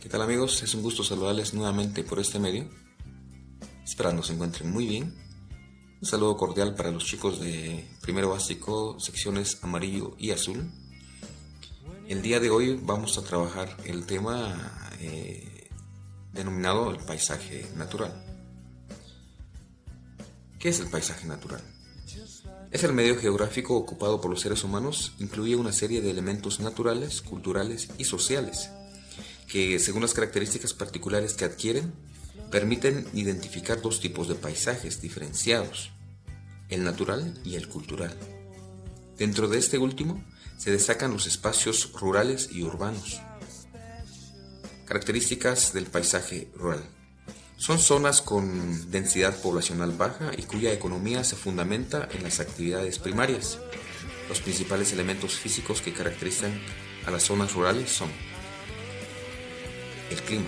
¿Qué tal amigos? Es un gusto saludarles nuevamente por este medio, esperando se encuentren muy bien. Un saludo cordial para los chicos de primero básico, secciones amarillo y azul. El día de hoy vamos a trabajar el tema denominado el paisaje natural. ¿Qué es el paisaje natural? Es el medio geográfico ocupado por los seres humanos, incluye una serie de elementos naturales, culturales y sociales, que según las características particulares que adquieren, permiten identificar dos tipos de paisajes diferenciados, el natural y el cultural. Dentro de este último se destacan los espacios rurales y urbanos. Características del paisaje rural. Son zonas con densidad poblacional baja y cuya economía se fundamenta en las actividades primarias. Los principales elementos físicos que caracterizan a las zonas rurales son el clima.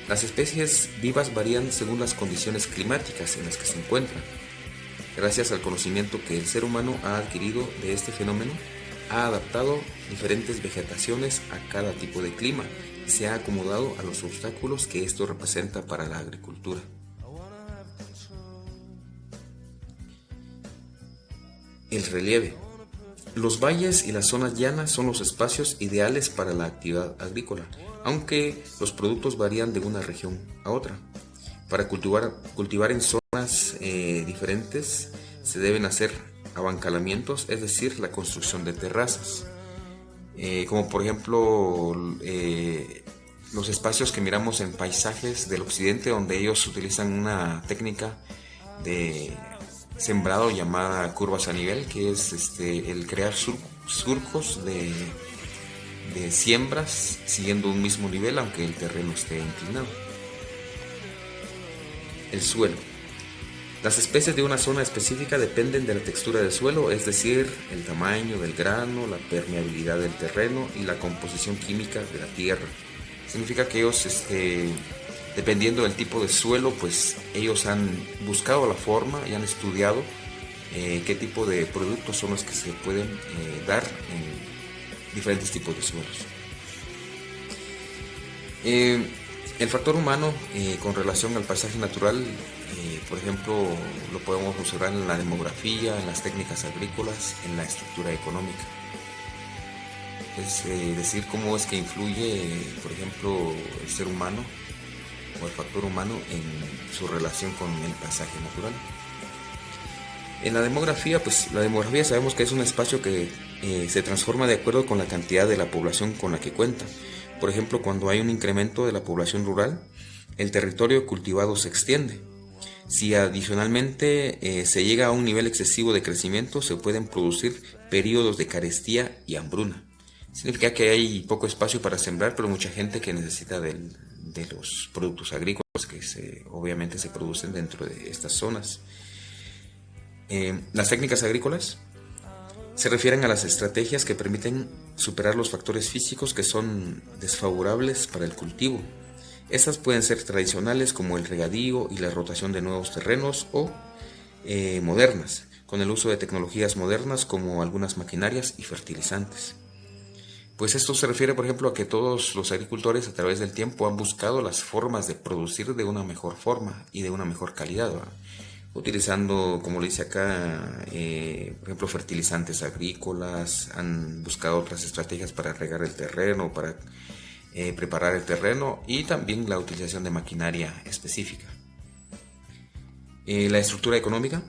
Las especies vivas varían según las condiciones climáticas en las que se encuentran. Gracias al conocimiento que el ser humano ha adquirido de este fenómeno, ha adaptado diferentes vegetaciones a cada tipo de clima y se ha acomodado a los obstáculos que esto representa para la agricultura. El relieve. Los valles y las zonas llanas son los espacios ideales para la actividad agrícola, aunque los productos varían de una región a otra. Para cultivar en zonas diferentes se deben hacer abancalamientos, es decir, la construcción de terrazas, como por ejemplo los espacios que miramos en paisajes del occidente, donde ellos utilizan una técnica de sembrado llamada curvas a nivel, que es el crear surcos de siembras siguiendo un mismo nivel aunque el terreno esté inclinado. El suelo. Las especies de una zona específica dependen de la textura del suelo, es decir, el tamaño del grano, la permeabilidad del terreno y la composición química de la tierra. Significa que ellos, dependiendo del tipo de suelo, pues ellos han buscado la forma y han estudiado qué tipo de productos son los que se pueden dar en diferentes tipos de suelos. El factor humano con relación al paisaje natural, por ejemplo, lo podemos observar en la demografía, en las técnicas agrícolas, en la estructura económica. Es decir, cómo es que influye, por ejemplo, el ser humano o el factor humano en su relación con el paisaje natural. En la demografía, pues la demografía sabemos que es un espacio que se transforma de acuerdo con la cantidad de la población con la que cuenta. Por ejemplo, cuando hay un incremento de la población rural, el territorio cultivado se extiende. Si adicionalmente se llega a un nivel excesivo de crecimiento, se pueden producir periodos de carestía y hambruna. Significa que hay poco espacio para sembrar, pero mucha gente que necesita de los productos agrícolas que obviamente se producen dentro de estas zonas. Las técnicas agrícolas se refieren a las estrategias que permiten superar los factores físicos que son desfavorables para el cultivo. Estas pueden ser tradicionales como el regadío y la rotación de nuevos terrenos o modernas, con el uso de tecnologías modernas como algunas maquinarias y fertilizantes. Pues esto se refiere, por ejemplo, a que todos los agricultores a través del tiempo han buscado las formas de producir de una mejor forma y de una mejor calidad, ¿verdad? Utilizando, como le dice acá, por ejemplo, fertilizantes agrícolas, han buscado otras estrategias para regar el terreno, para preparar el terreno y también la utilización de maquinaria específica. La estructura económica.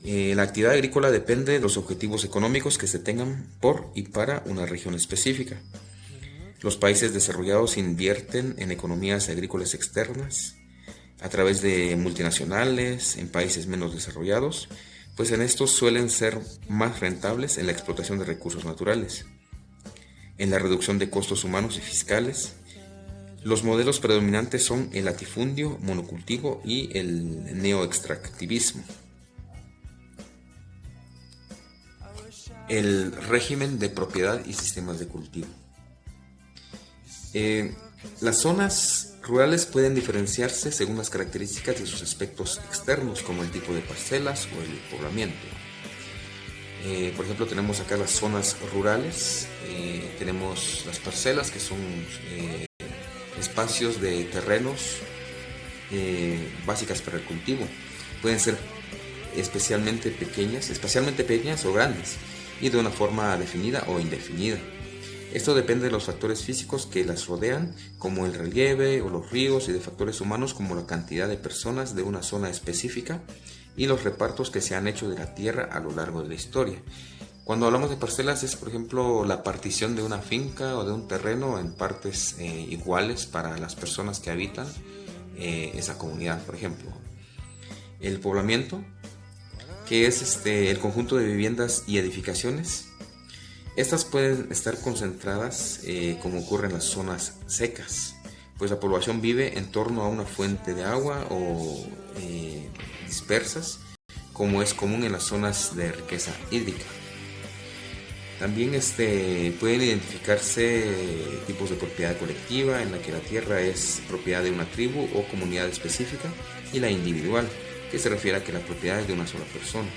La actividad agrícola depende de los objetivos económicos que se tengan por y para una región específica. Los países desarrollados invierten en economías agrícolas externas a través de multinacionales en países menos desarrollados, pues en estos suelen ser más rentables en la explotación de recursos naturales, en la reducción de costos humanos y fiscales. Los modelos predominantes son el latifundio, monocultivo y el neoextractivismo. El régimen de propiedad y sistemas de cultivo. Las zonas rurales pueden diferenciarse según las características de sus aspectos externos, como el tipo de parcelas o el poblamiento. Por ejemplo, tenemos acá las zonas rurales, tenemos las parcelas, que son espacios de terrenos básicas para el cultivo. Pueden ser especialmente pequeñas o grandes, y de una forma definida o indefinida. Esto depende de los factores físicos que las rodean, como el relieve o los ríos, y de factores humanos como la cantidad de personas de una zona específica y los repartos que se han hecho de la tierra a lo largo de la historia. Cuando hablamos de parcelas es, por ejemplo, la partición de una finca o de un terreno en partes iguales para las personas que habitan esa comunidad, por ejemplo. El poblamiento, que es el conjunto de viviendas y edificaciones. Estas pueden estar concentradas como ocurre en las zonas secas, pues la población vive en torno a una fuente de agua o dispersas, como es común en las zonas de riqueza hídrica. También pueden identificarse tipos de propiedad colectiva, en la que la tierra es propiedad de una tribu o comunidad específica, y la individual, que se refiere a que la propiedad es de una sola persona.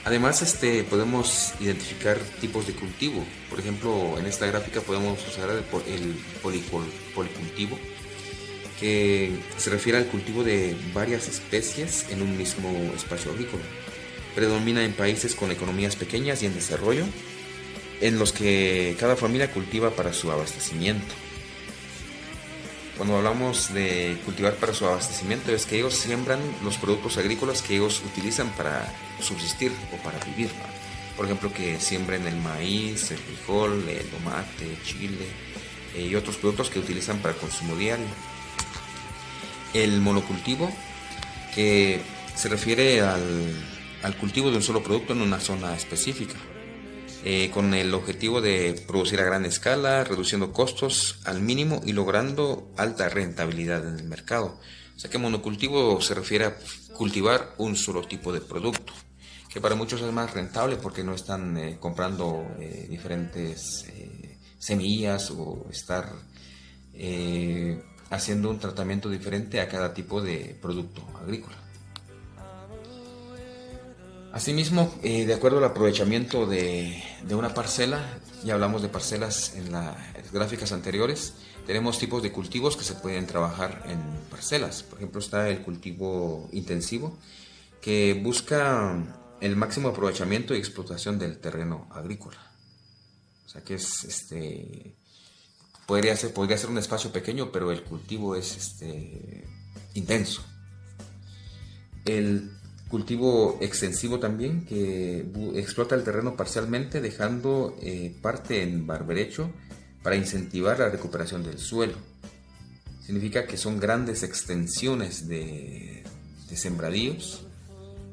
Además, podemos identificar tipos de cultivo. Por ejemplo, en esta gráfica podemos usar el policultivo, que se refiere al cultivo de varias especies en un mismo espacio agrícola. Predomina en países con economías pequeñas y en desarrollo, en los que cada familia cultiva para su abastecimiento. Cuando hablamos de cultivar para su abastecimiento, es que ellos siembran los productos agrícolas que ellos utilizan para subsistir o para vivir, ¿no? Por ejemplo, que siembren el maíz, el frijol, el tomate, el chile y otros productos que utilizan para consumo diario. El monocultivo, que se refiere al cultivo de un solo producto en una zona específica, con el objetivo de producir a gran escala, reduciendo costos al mínimo y logrando alta rentabilidad en el mercado. O sea que monocultivo se refiere a cultivar un solo tipo de producto, que para muchos es más rentable porque no están comprando diferentes semillas o estar haciendo un tratamiento diferente a cada tipo de producto agrícola. Asimismo, de acuerdo al aprovechamiento de una parcela, ya hablamos de parcelas en las gráficas anteriores, tenemos tipos de cultivos que se pueden trabajar en parcelas. Por ejemplo, está el cultivo intensivo, que busca el máximo aprovechamiento y explotación del terreno agrícola. O sea que es podría ser un espacio pequeño, pero el cultivo es intenso. El cultivo extensivo también, que explota el terreno parcialmente, dejando parte en barberecho para incentivar la recuperación del suelo. Significa que son grandes extensiones de sembradíos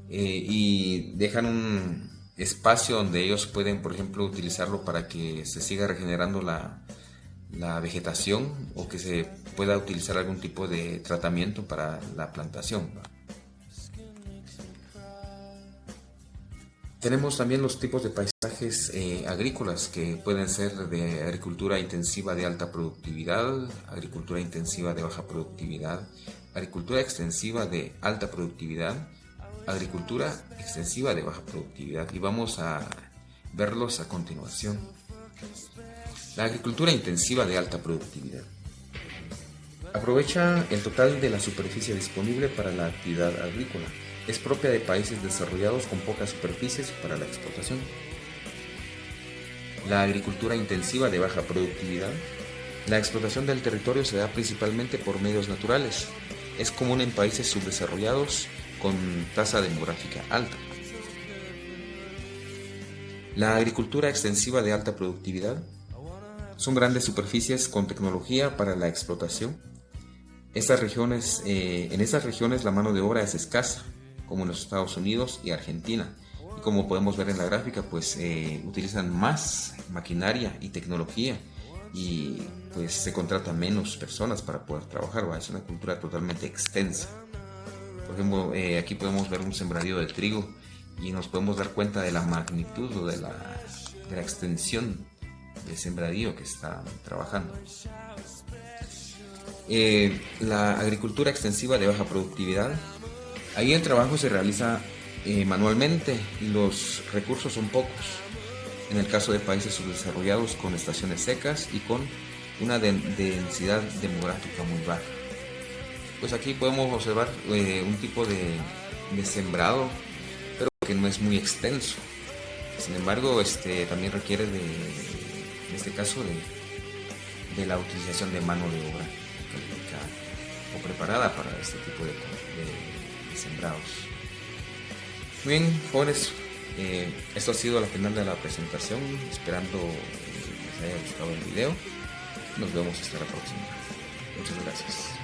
y dejan un espacio donde ellos pueden, por ejemplo, utilizarlo para que se siga regenerando la vegetación, o que se pueda utilizar algún tipo de tratamiento para la plantación, ¿no? Tenemos también los tipos de paisajes agrícolas, que pueden ser de agricultura intensiva de alta productividad, agricultura intensiva de baja productividad, agricultura extensiva de alta productividad, agricultura extensiva de baja productividad, y vamos a verlos a continuación. La agricultura intensiva de alta productividad aprovecha el total de la superficie disponible para la actividad agrícola. Es propia de países desarrollados con pocas superficies para la explotación. La agricultura intensiva de baja productividad. La explotación del territorio se da principalmente por medios naturales. Es común en países subdesarrollados con tasa demográfica alta. La agricultura extensiva de alta productividad. Son grandes superficies con tecnología para la explotación. En estas regiones la mano de obra es escasa, como en los Estados Unidos y Argentina, y como podemos ver en la gráfica, pues utilizan más maquinaria y tecnología, y pues se contratan menos personas para poder trabajar, ¿va? Es una cultura totalmente extensa. Por ejemplo, aquí podemos ver un sembradío de trigo y nos podemos dar cuenta de la magnitud o de la extensión del sembradío que están trabajando. La agricultura extensiva de baja productividad. Ahí el trabajo se realiza manualmente y los recursos son pocos. En el caso de países subdesarrollados con estaciones secas y con una densidad demográfica muy baja. Pues aquí podemos observar un tipo de sembrado, pero que no es muy extenso. Sin embargo, también requiere en este caso, de la utilización de mano de obra calificada o preparada para este tipo de sembrados. Muy bien, jóvenes, esto ha sido la final de la presentación, esperando les haya gustado el video. Nos vemos hasta la próxima. Muchas gracias.